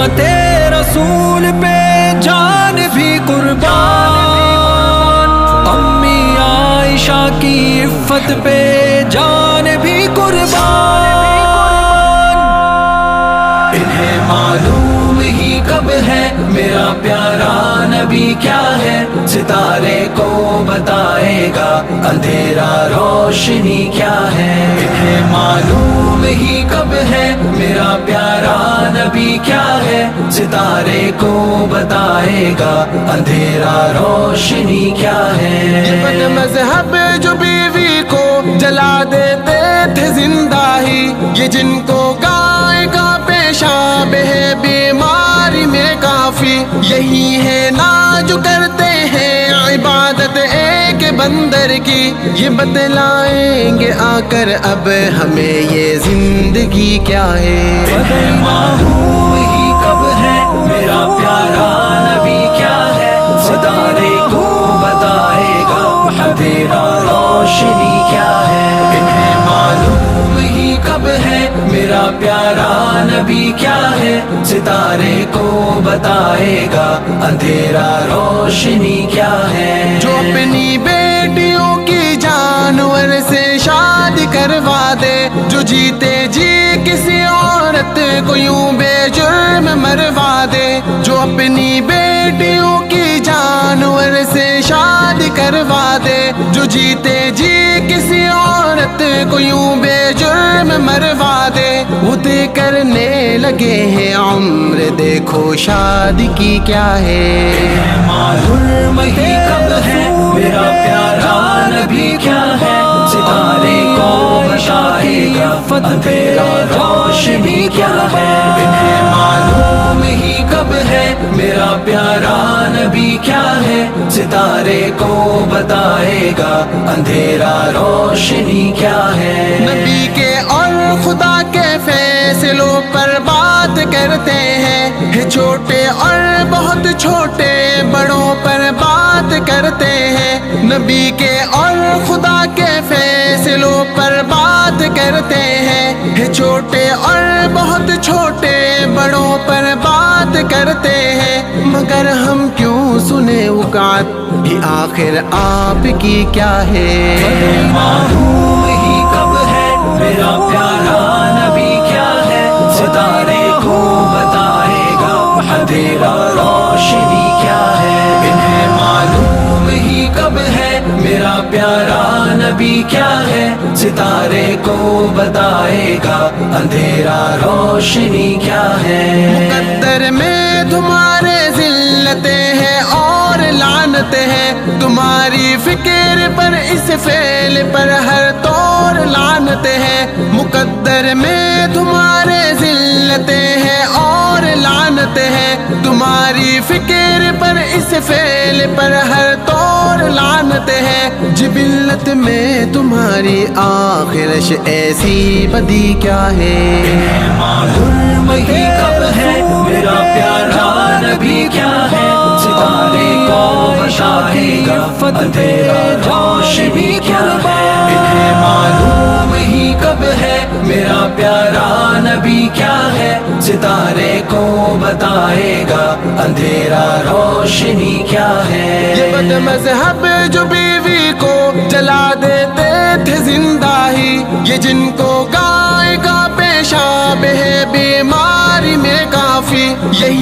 उम्मते रसूल पे जान भी कुर्बान, अम्मी आयशा की इफ़्फ़त पे जान भी कुर्बान। इन्हें मालूम ही कब है मेरा प्यारा नबी क्या है, सितारे को बताएगा अंधेरा रोशनी क्या है। इन्हें मालूम ही कब है मेरा प्यारा नबी क्या है, सितारे को बताएगा अंधेरा रोशनी क्या है। ये बद मज़हब जो बीवी को जला देते थे जिंदा ही, ये जिनको गाय का पेशाब है बीमारी में काफी, यही है ना जो करते हैं इबादत एक बंदर की। ये बतलाएंगे आकर अब हमें ये जिंदगी क्या है। मालूम ही कब है मेरा प्यारा नबी क्या है, सितारे को बताएगा अंधेरा रोशनी क्या है। इन्हें मालूम ही कब है मेरा प्यारा नबी क्या है, सितारे को बताएगा अंधेरा रोशनी क्या है। जो अपनी बेटियों की जानवर से शादी करवा दे, जो जीते जी किसी औरत को यूं बेजुर्म मरवा दे, जो अपनी बेटियों की जानवर से शादी करवा दे, जो जीते जी किसी औरत को यूं बेजुर्म मरवा दे, वो तय करने लगे हैं उम्र देखो शादी की क्या है। मालूम ही कब है मेरा प्यारा नबी क्या है, सितारे को बताएगा अंधेरा रोशनी क्या है। इन्हें मालूम ही कब है मेरा प्यारा नबी क्या है, सितारे को बताएगा अंधेरा रोशनी क्या है। नबी के और खुदा के फैसलों पर बात करते हैं, छोटे और बहुत छोटे बड़ों पर बात करते हैं। नबी के और खुदा के फैसलों पर बात करते हैं, छोटे और बहुत छोटे बड़ों पर बात करते हैं। मगर हम क्यों सुने औकात भी आखिर आपकी क्या है। मालूम ही कब है मेरा प्यारा नबी क्या है, सितारे को बताएगा अंधेरा रोशनी क्या है। इन्हें मालूम ही कब है मेरा प्यारा नबी क्या है, सितारे को बताएगा अंधेरा रोशनी क्या है। मुकद्दर में तुम्हारे जिल्लतें हैं और लानतें हैं, तुम्हारी फिक्र पर इस फेल पर हर तौर लानतें हैं। मुकद्दर में तुम्हारे जिल्लतें हैं और लानतें हैं, तुम्हारी फिक्र पर इस फेल पर हर तौर लानतें हैं। जिबिल्लत में तुम्हारी आखिरश ऐसी बदी क्या है। मालूम ही कब है मेरा प्यारा नबी क्या है, सितारे को बताएगा अंधेरा रोशनी क्या है। इन्हें मालूम ही कब है मेरा प्यारा नबी क्या है, सितारे को बताएगा अंधेरा रोशनी क्या है। ये बद मज़हब जो बीवी को जला देते थे जिंदा ही, ये जिनको गाय का पेशाब है बीमारी में काफी, यही